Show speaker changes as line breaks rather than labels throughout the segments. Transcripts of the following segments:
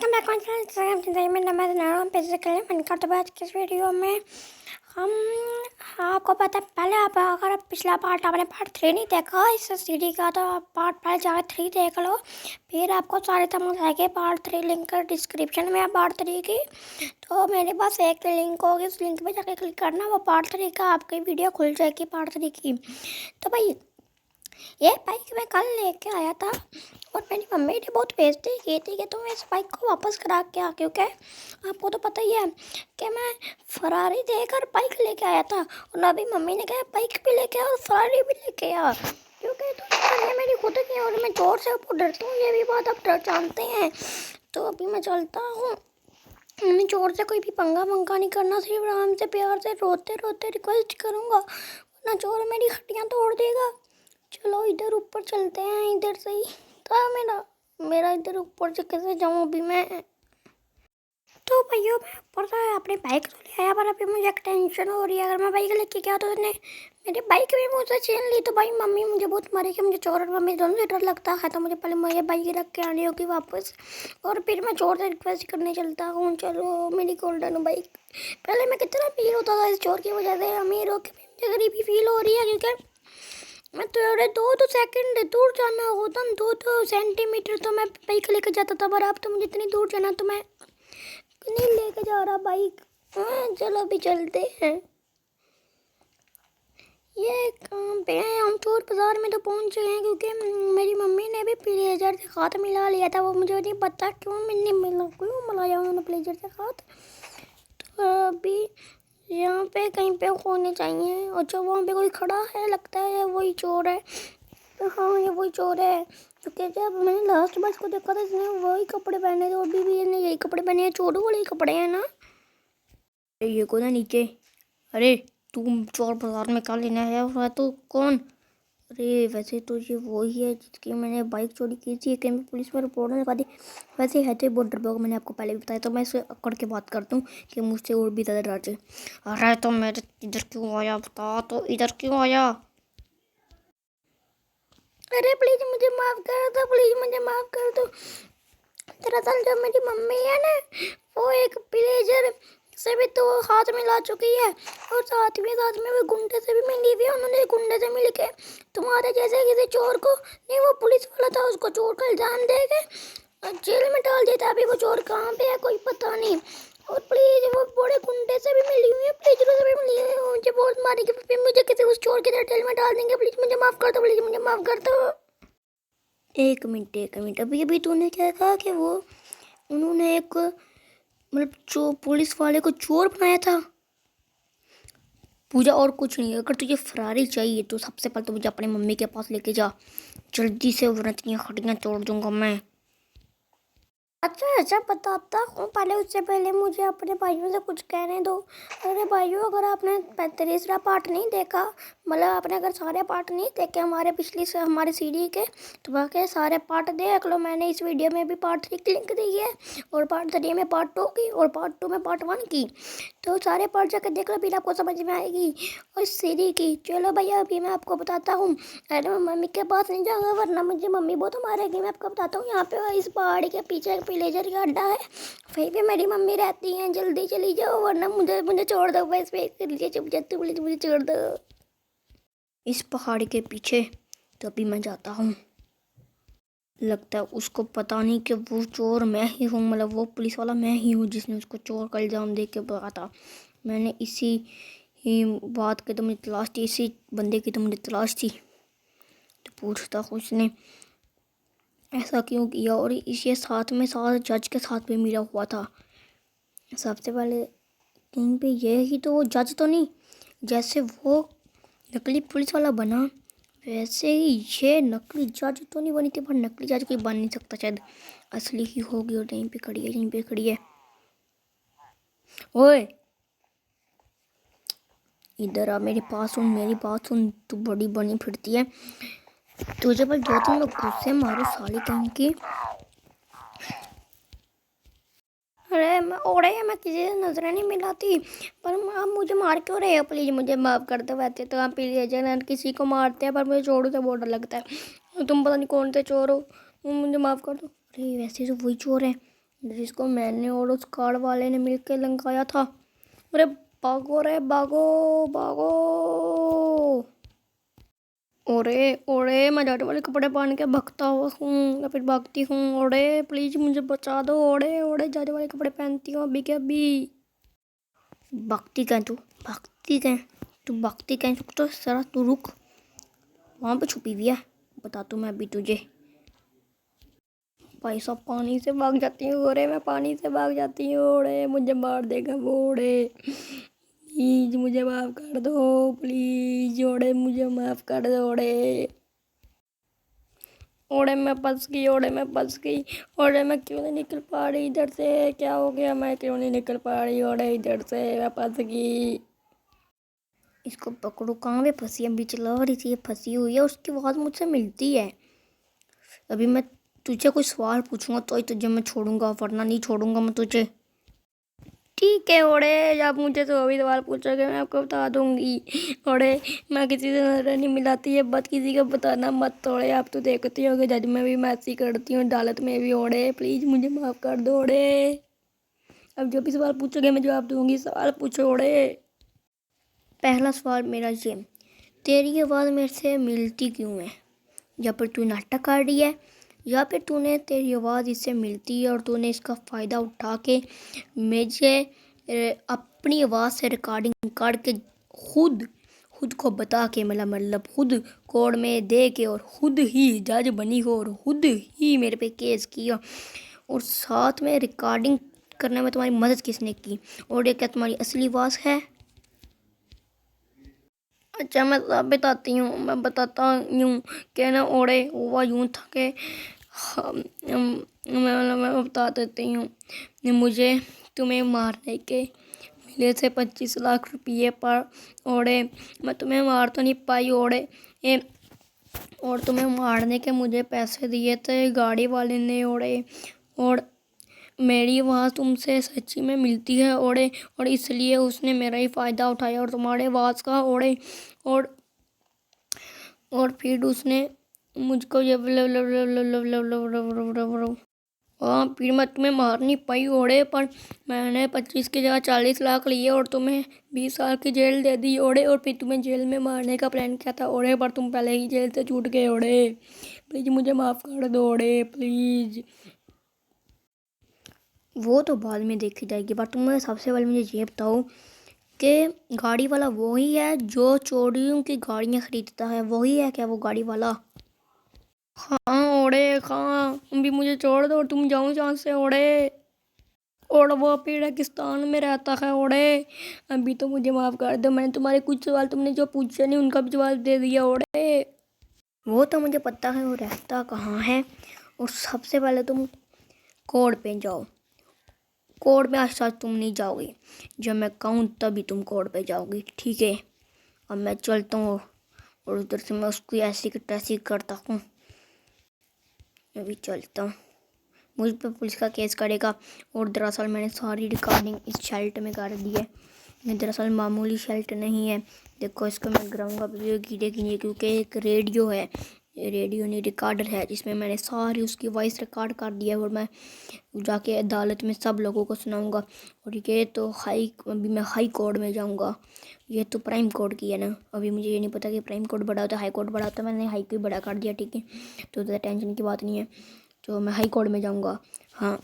Welcome back on channel में number नाम पेश करें मन करते बाद किस वीडियो में हम आपको पता है। पहले आप अगर पिछला पार्ट आपने पार्ट 3 नहीं देखा इस सीडी का तो आप पार्ट पहले जाकर 3 देख लो, फिर आपको सारे समझ आएंगे। पार्ट 3 लिंक डिस्क्रिप्शन में है पार्ट 3 की। तो मेरे पास एक लिंक होगी, उस लिंक पे जाके क्लिक करना, वो पार्ट 3 का आपकी वीडियो खुल जाएगी पार्ट 3 की। तो भाई ये बाइक मैं कल लेके आया था और मेरी मम्मी ने बहुत बेइज्जती की थी कि तुम इस बाइक को वापस करा के आ, क्योंकि आपको तो पता ही है कि मैं फरारी देकर बाइक लेके आया था और अभी मम्मी ने कहा बाइक भी लेके आ और फरारी भी लेके आ, क्योंकि तो मेरी खुद की और मैं जोर से ऊपर डरती हूँ, ये भी बात आप डर जानते हैं। तो अभी मैं चलता हूँ, मैं जोर से कोई भी पंगा नहीं करना, सिर्फ आराम से प्यार से रोते रोते रिक्वेस्ट करूँगा, वरना जोर मेरी हड्डियाँ तोड़ देगा। चलो इधर ऊपर चलते हैं, इधर से ही तो मेरा इधर ऊपर से कैसे जाऊँ अभी मैं। तो भैया मैं ऊपर से अपनी बाइक तो ले आया, पर अभी मुझे एक टेंशन हो रही है। अगर मैं बाइक लेके गया तो उसने मेरी बाइक भी मुझसे छीन ली तो भाई मम्मी मुझे बहुत मारेगी, मुझे चोर और मम्मी दोनों से डर लगता है। तो मुझे पहले मुझे बाइक रख के आनी होगी वापस और फिर मैं चोर से रिक्वेस्ट करने चलता हूँ। चलो मेरी गोल्डन बाइक। पहले मैं कितना अमीर होता था इस चोर की वजह से, अमीर होकर मुझे गरीबी फील हो रही है, क्योंकि मैं थोड़े 2 सेकंड दूर जाना होता, 2 सेंटीमीटर तो मैं बाइक लेकर जाता था, पर अब तो मुझे इतनी दूर जाना तो मैं नहीं लेकर जा रहा बाइक। चलो अभी चलते हैं। ये कहाँ पे है? हम चोर बाजार में तो पहुँच गए हैं, क्योंकि मेरी मम्मी ने भी प्लेजर से हाथ मिला लिया था। वो मुझे नहीं पता क्यों मैंने मिलाया उन्होंने प्लेजर से हाथ। तो अभी यहाँ पे कहीं पे होने चाहिए, और जो वहाँ पे कोई खड़ा है लगता है वही चोर है। तो हाँ ये वही चोर है, क्योंकि जब मैंने लास्ट बस को देखा था इसने वही कपड़े पहने थे और भी इसने यही कपड़े पहने हैं, चोरों वाले कपड़े हैं ना। अरे ये कौन है नीचे? अरे तुम चोर बाजार में क्या लेने आया हुआ है? तो कौन? अरे वैसे तो ये वही है जिसकी मैंने बाइक चोरी की थी, कहीं पुलिस में रिपोर्ट नहीं लगा दी। वैसे है तो बहुत डरपोक, मैंने आपको पहले भी बताया, तो मैं इसे अकड़ के बात करता हूँ कि मुझसे और भी ज़्यादा डर जाए। अरे तो मेरे इधर क्यों आया बता, तो इधर क्यों आया? अरे प्लीज़ मुझे माफ़ कर दो, प्लीज़ मुझे माफ़ कर दो। दरअसल जो मेरी मम्मी है ना, वो एक प्लेजर से भी तो हाथ मिला चुकी है और साथ में वो गुंडे से भी मिली हुई है। उन्होंने गुंडे से मिल के तुम्हारे जैसे किसी चोर को, नहीं वो पुलिस वाला था, उसको चोर का इल्ज़ाम दे के जेल में डाल देता। अभी वो चोर कहाँ पे है कोई पता नहीं। और प्लीज़ वो बड़े गुंडे से भी मिली हुई है, प्लेजरों से भी मिली हुई है, मुझे बहुत मारेगी, फिर मुझे किसी उस चोर के जेल में डाल देंगे। प्लीज़ मुझे माफ़ कर दो, प्लीज़ मुझे माफ़ कर दो। एक मिनट, अभी अभी तूने क्या कहा कि वो उन्होंने एक मतलब जो पुलिस वाले को चोर बनाया था? पूजा और कुछ नहीं, अगर तुझे फरारी चाहिए तो सबसे पहले तो मुझे अपनी मम्मी के पास लेके जा जल्दी से, वरना इतनी हड्डियाँ तोड़ दूंगा मैं। अच्छा बताता हूँ, पहले उससे पहले मुझे अपने भाइयों से कुछ कहने दो। अरे भाइयों, अगर आपने तीसरा पार्ट नहीं देखा, मतलब आपने अगर सारे पार्ट नहीं देखे हमारे पिछली से हमारे सीडी के, तो बाकी सारे पार्ट देख लो। मैंने इस वीडियो में भी पार्ट 3 की लिंक दी है और पार्ट 3 में पार्ट 2 की और पार्ट 2 में पार्ट 1 की। तो सारे पार्ट जाकर देख लो, फिर आपको समझ में आएगी और सीडी की। चलो भैया अभी मैं आपको बताता हूँ। अरे मैं मम्मी के पास नहीं जाऊँगा, वरना मुझे मम्मी बहुत मारेगी। मैं आपको बताता हूँ, यहाँ पे इस पहाड़ी के पीछे प्लेजर का अड्डा है, वहीं पे मेरी मम्मी रहती हैं। जल्दी चली जाओ वरना मुझे छोड़ दो, बस कर लीजिए, चुप जाते प्लीज मुझे छोड़ दो। इस पहाड़ी के पीछे तो अभी मैं जाता हूँ। लगता है उसको पता नहीं कि वो चोर मैं ही हूँ, मतलब वो पुलिस वाला मैं ही हूँ जिसने उसको चोर का इल्ज़ाम दे के भागा था। मैंने इसी ही बात की तो मुझे तलाश थी, इसी बंदे की तो मुझे तलाश थी। तो पूछता हूँ उसने ऐसा क्यों किया, और इसे साथ जज के साथ भी मिला हुआ था। सबसे पहले कहीं पे ये ही तो वो जज तो नहीं, जैसे वो नकली पुलिस वाला बना वैसे ही ये नकली जज तो नहीं बनी थी, पर नकली जज कोई बन नहीं सकता, शायद असली ही होगी। और यहीं पे खड़ी है, ओए इधर आ, मेरी बात सुन, तू बड़ी बनी फिरती है, तुझे बस 2-3 लोग गुस्से मारो साली कहीं की। अरे मैं किसी से नजरें नहीं मिलाती, पर आप मुझे मार क्यों रहे हो? प्लीज़ मुझे माफ़ कर दो। वैसे तो आप प्लीज किसी को मारते हैं, पर मुझे चोरों से बहुत डर लगता है। तुम पता नहीं कौन से चोर हो, मुझे माफ़ कर दो। अरे वैसे तो वही चोर है, जिसको मैंने और उस कार वाले ने मिलकर लंकाया था। अरे भागो रे भागो भागो। ओरे ओरे मैं जादू वाले कपड़े पहन के भागता हुआ हूँ या फिर भागती हूँ। ओरे प्लीज मुझे बचा दो। ओरे ओरे जादू वाले कपड़े पहनती हूँ अभी के अभी। भागती कहीं तू, भागती कहीं तू, भागती कहीं रुक तो जरा, तू रुक, वहाँ पे छुपी हुई है, बता तू मैं अभी तुझे। भाई साहब पानी से भाग जाती हूँ। ओरे मैं पानी से भाग जाती हूँ। ओरे मुझे मार देगा वो। ओरे प्लीज मुझे माफ कर दो प्लीज। ओरे मुझे माफ कर दो। ओरे ओरे मैं फंस गई। ओरे मैं फंस गई। ओरे मैं क्यों नहीं निकल पा रही इधर से, क्या हो गया, मैं क्यों नहीं निकल पा रही। ओरे इधर से मैं फंस गई। इसको पकड़ो, कहाँ पे फंसी, अभी चला रही थी, ये फंसी हुई है, उसकी आवाज़ मुझसे मिलती है। अभी मैं तुझे कोई सवाल पूछूंगा तो ही तुझे मैं छोड़ूंगा, वरना नहीं छोड़ूंगा मैं तुझे। ठीक है ओड़े, जब मुझे तो अभी सवाल पूछोगे मैं आपको बता दूंगी। ओड़े मैं किसी से नजर नहीं मिलाती, ये बात किसी को बताना मत। तोड़े आप तो देखती होगे जज में भी मैं ऐसी करती हूँ, अदालत में भी। ओड़े प्लीज मुझे माफ कर दो। ओड़े अब जो भी सवाल पूछोगे मैं जवाब दूंगी। सवाल पूछो ओड़े। पहला सवाल मेरा ये, तेरी आवाज़ मेरे से मिलती क्यों है? या फिर तू नाटक कर रही है, या फिर तूने तेरी आवाज़ इससे मिलती है और तूने इसका फ़ायदा उठा के मुझे अपनी आवाज़ से रिकॉर्डिंग करके खुद खुद को बता के, मतलब खुद कोर्ट में दे के और खुद ही जज बनी हो और खुद ही मेरे पे केस किया, और साथ में रिकॉर्डिंग करने में तुम्हारी मदद किसने की? और ये क्या तुम्हारी असली आवाज़ है? अच्छा मैं सब बताती हूँ, मैं बताता हूँ कि ना ओड़े हुआ यूँ था कि मैं बता देती हूँ। मुझे तुम्हें मारने के मिले थे 25 लाख रुपये पर। ओड़े मैं तुम्हें मार तो नहीं पाई। ओड़े और तुम्हें मारने के मुझे पैसे दिए थे गाड़ी वाले ने। ओड़े और मेरी आवाज़ तुमसे सच्ची में मिलती है। ओड़े और इसलिए उसने मेरा ही फ़ायदा उठाया और तुम्हारे आवाज़ का। ओड़े और फिर उसने मुझको ये हाँ, फिर मैं तुम्हें मार नहीं पाई। ओड़े पर मैंने 25 की जगह 40 लाख लिए और तुम्हें 20 साल की जेल दे दी। ओड़े और फिर तुम्हें जेल में मारने का प्लान किया था। ओड़े पर तुम पहले ही जेल से छूट गए। ओड़े प्लीज़ मुझे माफ़ कर दो। ओड़े प्लीज़। वो तो बाद में देखी जाएगी, पर तुम सबसे पहले मुझे ये बताओ कि गाड़ी वाला वही है जो चोरियों की गाड़ियाँ खरीदता है? वही है क्या वो गाड़ी वाला? हाँ ओड़े, हाँ अभी मुझे छोड़ दो, तुम जाओ यहाँ से। ओड़े और वो रेगिस्तान में रहता है। ओड़े अभी तो मुझे माफ़ कर दो, मैंने तुम्हारे कुछ सवाल तुमने जो पूछे नहीं उनका भी जवाब दे दिया। ओड़े वो तो मुझे पता है वो रहता कहाँ है। और सबसे पहले तुम कोर्ट पे जाओ। कोर्ट में आज तुम नहीं जाओगी, जब मैं कहूँ तभी तुम कोर्ट पे जाओगी, ठीक है? अब मैं चलता हूँ और उधर से मैं उसको ऐसी की तैसी करता हूँ। अभी चलता हूँ, मुझ पर पुलिस का केस करेगा। और दरअसल मैंने सारी रिकॉर्डिंग इस शेल्ट में कर दी है। ये दरअसल मामूली शेल्ट नहीं है। देखो इसको मैं गिराऊंगा वीडियो गिरेगी नहीं, क्योंकि एक रेडियो है, रेडियो नहीं रिकॉर्डर है, जिसमें मैंने सारी उसकी वॉइस रिकॉर्ड कर दी है और मैं जाके अदालत में सब लोगों को सुनाऊंगा। और ये तो अभी मैं हाई कोर्ट में जाऊंगा। ये तो प्राइम कोर्ट की है ना, अभी मुझे ये नहीं पता कि प्राइम कोर्ट बड़ा होता है हाई कोर्ट बड़ा होता है। मैंने हाई को बड़ा कर दिया, ठीक है? तो ज़्यादा टेंशन की बात नहीं है। तो मैं हाई कोर्ट में जाऊंगा। हाँ,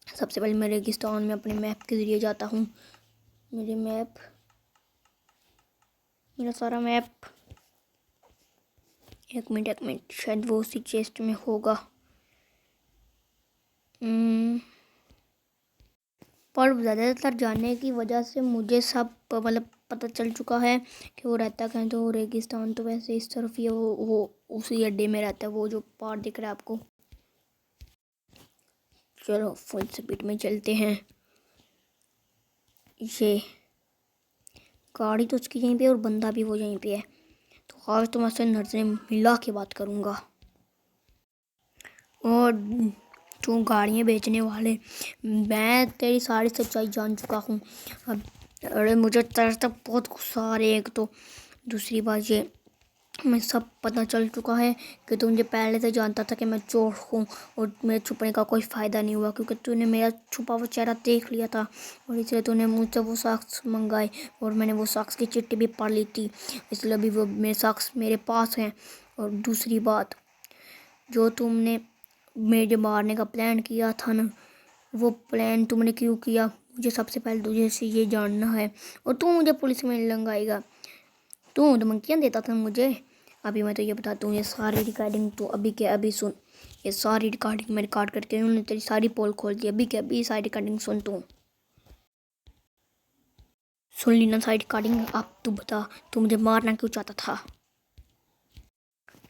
सबसे पहले मैं रेगिस्तान में अपने मैप के ज़रिए जाता हूँ। मेरे मैप, मेरा सारा मैप, एक मिनट शायद वो उसी चेस्ट में होगा। पर ज़्यादातर जानने की वजह से मुझे सब मतलब पता चल चुका है कि वो रहता कहीं। तो रेगिस्तान तो वैसे इस तरफ ही है, वो उसी अड्डे में रहता है, वो जो पहाड़ दिख रहा है आपको। चलो फुल स्पीड में चलते हैं। ये गाड़ी तो उसकी यहीं पे और बंदा भी वो यहीं पे है। तो आज तो मैं उससे नजरें मिला के बात करूँगा। और तू गाड़ियाँ बेचने वाले, मैं तेरी सारी सच्चाई जान चुका हूँ अब। अरे मुझे तेरे तक बहुत गुस्सा आ रहा है। एक तो दूसरी बात ये मैं सब पता चल चुका है कि तू मुझे पहले से जानता था कि मैं चोर हूँ और मेरे छुपने का कोई फ़ायदा नहीं हुआ क्योंकि तूने मेरा छुपा हुआ चेहरा देख लिया था और इसलिए तूने मुझसे वो सॉक्स मंगाए और मैंने वो सॉक्स की चिट्ठी भी पढ़ ली थी, इसलिए अभी वो मेरे सॉक्स मेरे पास हैं। और दूसरी बात, जो तुमने मेरे मारने का प्लान किया था ना, वो प्लान तुमने क्यों किया मुझे सबसे पहले तुझे से ये जानना है। और तू मुझे पुलिस में लगाएगा, तू धमकियाँ देता था मुझे। अभी मैं तो ये बताता हूँ, ये सारी रिकॉर्डिंग तो अभी के अभी सुन। ये सारी रिकॉर्डिंग मैं रिकॉर्ड करके उन्होंने तेरी सारी पोल खोल दी। अभी के अभी सारी रिकॉर्डिंग सुन तू। सुन ली ना सारी रिकॉर्डिंग। अब तू बता, तू मुझे मारना क्यों चाहता था?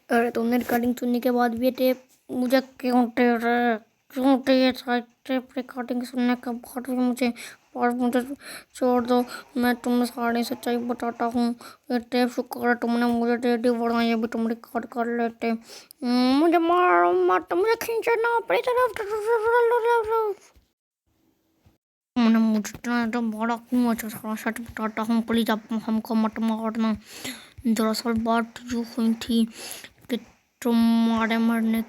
अरे तुमने रिकॉर्डिंग सुनने के बाद भी टेप मुझे क्यों दे रहे? क्यों दे ये सारी टेप रिकॉर्डिंग सुनने के बाद भी मुझे? और मुझे छोड़ दो, मैं तुम्हें सारी सच्चाई बताता हूँ। ये टेप शुक्र तुमने मुझे दे दी, वरना ये भी तुम रिकॉर्ड कर लेते। मुझे मारो मत, मुझे खींचना अपनी तरफ। मैंने मुझे तो बड़ा क्यों अच्छा सारा सच बताता हूँ, प्लीज आप हमको मत मारना। दरअसल बात जो हुई थी कि तुम्हारे मरने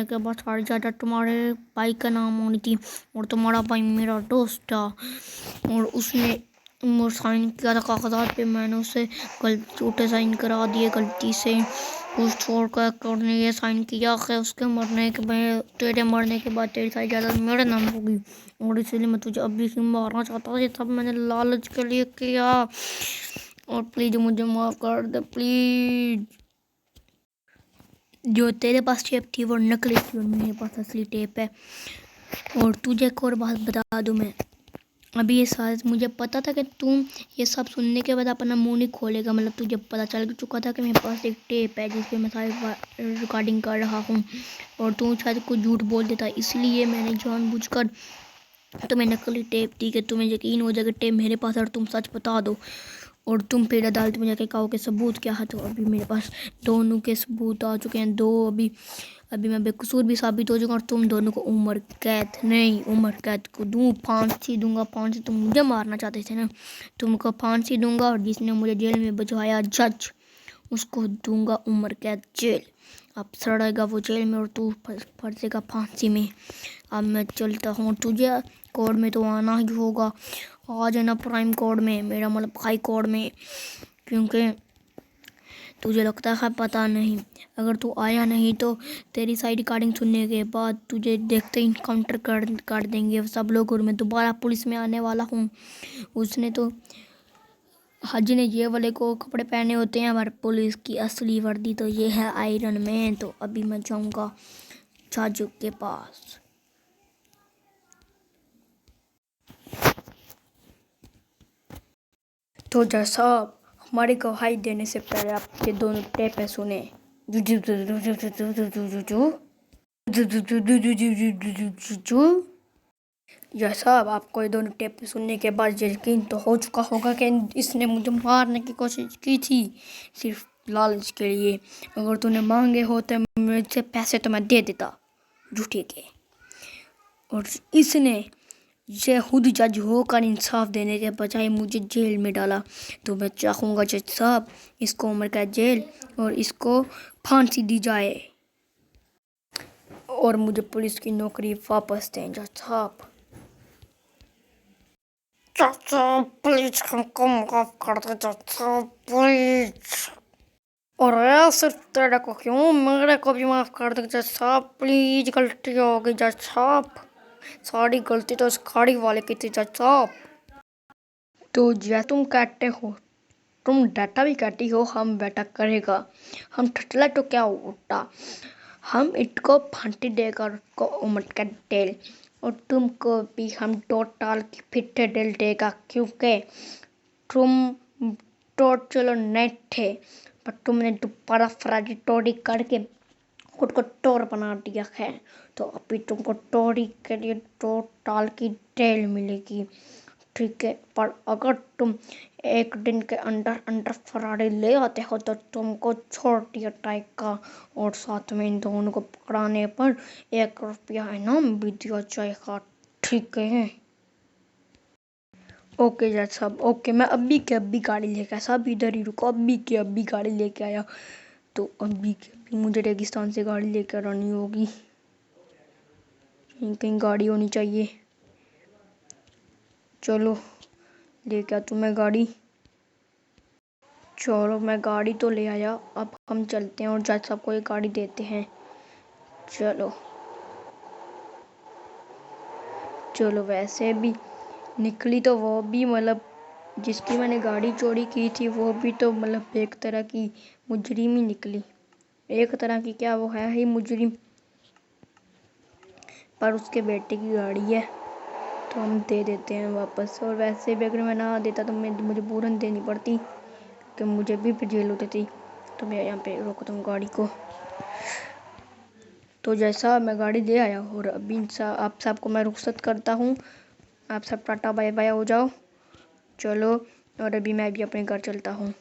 के बाद सारी ज़्यादा तुम्हारे भाई का नाम होनी थी और तुम्हारा भाई मेरा दोस्त था और उसने वो साइन किया था कागजात पे, मैंने उसे झूठे साइन करा दिए गलती से। उस छोड़ कर ने ये साइन किया कि उसके मरने के बाद, तेरे मरने के बाद तेरी सारी जायदाद मेरे नाम होगी और इसलिए मैं तुझे अभी ही मारना चाहता था। ये सब मैंने लालच के लिए किया और प्लीज मुझे माफ कर दे प्लीज। जो तेरे पास टेप थी वो नकली थी और मेरे पास असली टेप है। और तुझे एक और बात बता दूं, मैं अभी ये साथ मुझे पता था कि तुम ये सब सुनने के बाद अपना मुंह नहीं खोलेगा, मतलब तुझे पता चल चुका था कि मेरे पास एक टेप है जिस पे मैं सारी रिकॉर्डिंग कर रहा हूँ और तू शायद कुछ झूठ बोल देता, इसलिए मैंने जानबूझकर तुम्हें नकली टेप दी कि तुम्हें यकीन हो जाए कि टेप मेरे पास है और तुम सच बता दो और तुम फिर अदालत में जाके कहो कि सबूत क्या है। तो अभी मेरे पास दोनों के सबूत आ चुके हैं, दो। अभी मैं बेकसूर भी साबित हो जाऊंगा और तुम दोनों को उम्र कैद को दूँ, फांसी दूंगा। फांसी तुम मुझे मारना चाहते थे ना, तुमको फांसी दूंगा और जिसने मुझे जेल में भिजवाया जज, उसको दूंगा उम्र कैद जेल। अब सड़ेगा वो जेल में और तू फंसेगा फांसी में। अब मैं चलता हूँ, तुझे कोर्ट में तो आना ही होगा। आ जाना प्राइम कोर्ट में, मेरा मतलब हाई कोर्ट में, क्योंकि तुझे लगता है पता नहीं। अगर तू आया नहीं तो तेरी सारी रिकॉर्डिंग सुनने के बाद तुझे देखते ही इनकाउंटर कर देंगे सब लोग और मैं दोबारा पुलिस में आने वाला हूँ। उसने तो हज ने ये वाले को कपड़े पहने होते हैं, हमारे पुलिस की असली वर्दी तो ये है आयरन मैन। तो अभी मैं जाऊँगा जज के पास। तो जैसा हमारी गवाही देने से पहले आपके दोनों टेप सुने। जैसा आपको ये दोनों टेप सुनने के बाद यकीन तो हो चुका होगा कि इसने मुझे मारने की कोशिश की थी सिर्फ लालच के लिए। अगर तूने मांगे होते मुझसे पैसे तो मैं दे देता झूठे के। और इसने ये खुद जज होकर इंसाफ देने के बजाय मुझे जेल में डाला। तो मैं चाहूँगा जज साहब इसको उम्र कैद जेल और इसको फांसी दी जाए और मुझे पुलिस की नौकरी वापस दें जज साहब। चाचा प्लीज हमको माफ कर दो चाचा प्लीज। और सिर्फ तेरे को क्यों, मेरे को भी माफ कर दो जज साहब प्लीज, गलती हो गई जज साहब, सारी गलती तो इस गाड़ी वाले की थी जज साहब। तो जय तुम कहते हो, तुम डाटा भी कहती हो हम बेटा करेगा, हम ठटला तो क्या उठा, हम इनको फांसी देकर को उम्र का डेल और तुमको भी हम 2 साल की फिर डेल देगा क्योंकि तुम तो चलो नहीं थे पर तुमने दोबारा फरारी टोरी करके खुद को टोर बना दिया है। तो अभी तुमको टोरी के लिए 2 साल की जेल मिलेगी, ठीक है। पर अगर तुम एक दिन के अंदर फरारी ले आते हो तो तुमको छोड़ दिया जाएगा और साथ में इन दोनों को पकड़ाने पर 1 रुपया इनाम भी दिया जाएगा, ठीक है।
ओके जज साहब, ओके, मैं अभी के अभी गाड़ी लेके आया। साहब इधर ही रुको, अभी के अभी गाड़ी लेके आया। तो अभी के अभी मुझे रेगिस्तान से गाड़ी लेकर आनी होगी। कहीं कहीं गाड़ी होनी चाहिए। चलो लेके आ तुम्हें गाड़ी। चलो मैं गाड़ी तो ले आया, अब हम चलते हैं और जज साहब को एक गाड़ी देते हैं। चलो चलो, वैसे भी निकली तो वो भी मतलब जिसकी मैंने गाड़ी चोरी की थी वो भी तो मतलब एक तरह की मुजरिम ही निकली। एक तरह की क्या, वो है ही मुजरिम। पर उसके बेटे की गाड़ी है तो हम दे देते हैं वापस। और वैसे भी अगर मैं ना देता तो मुझे पूरन देनी पड़ती, कि मुझे भी फिर जेल होती थी। तो मैं यहाँ पे रोकता हूँ गाड़ी को। तो जैसा मैं गाड़ी ले आया और अभी आप सबको मैं रुख्सत करता हूँ। आप सब टाटा बाय बाय हो जाओ। चलो, और अभी मैं भी अपने घर चलता हूँ।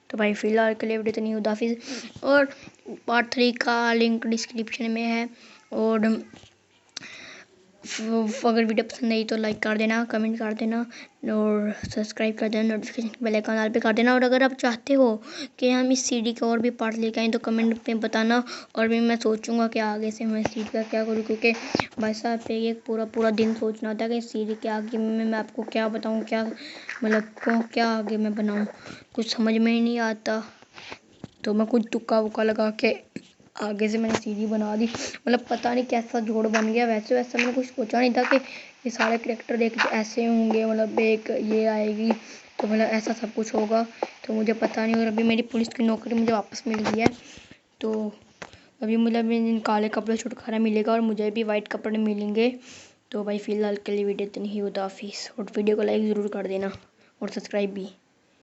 तो भाई फ़िलहाल के लिए वीडियो इतनी, खुदाफिज़। और पार्ट 3 का लिंक डिस्क्रिप्शन में है। और अगर वीडियो पसंद आई तो लाइक कर देना, कमेंट कर देना और सब्सक्राइब कर देना, नोटिफिकेशन बेल आइकन ऑल पे कर देना। और अगर आप चाहते हो कि हम इस सीडी के और भी पार्ट लेके आएँ तो कमेंट पे बताना। और भी मैं सोचूंगा कि आगे से मैं सीडी का क्या करूँ, क्योंकि भाई साहब पे एक पूरा दिन सोचना होता है कि सीडी के आगे मैं आपको क्या बताऊँ, क्या मतलब क्या आगे मैं बनाऊँ, कुछ समझ में ही नहीं आता। तो मैं कुछ तुक्का वुक्का लगा के आगे से मैंने सीडी बना दी। मतलब पता नहीं कैसा जोड़ बन गया। वैसे मैंने कुछ सोचा नहीं था कि ये सारे कैरेक्टर देख ऐसे होंगे, मतलब एक ये आएगी तो मतलब ऐसा सब कुछ होगा, तो मुझे पता नहीं। और अभी मेरी पुलिस की नौकरी मुझे वापस मिल गई है, तो अभी मतलब इन काले कपड़े छुटकारा मिलेगा और मुझे भी वाइट कपड़े मिलेंगे। तो भाई फ़िलहाल के लिए वीडियो इतनी ही, खुदा हाफिज़। और वीडियो को लाइक ज़रूर कर देना और सब्सक्राइब भी।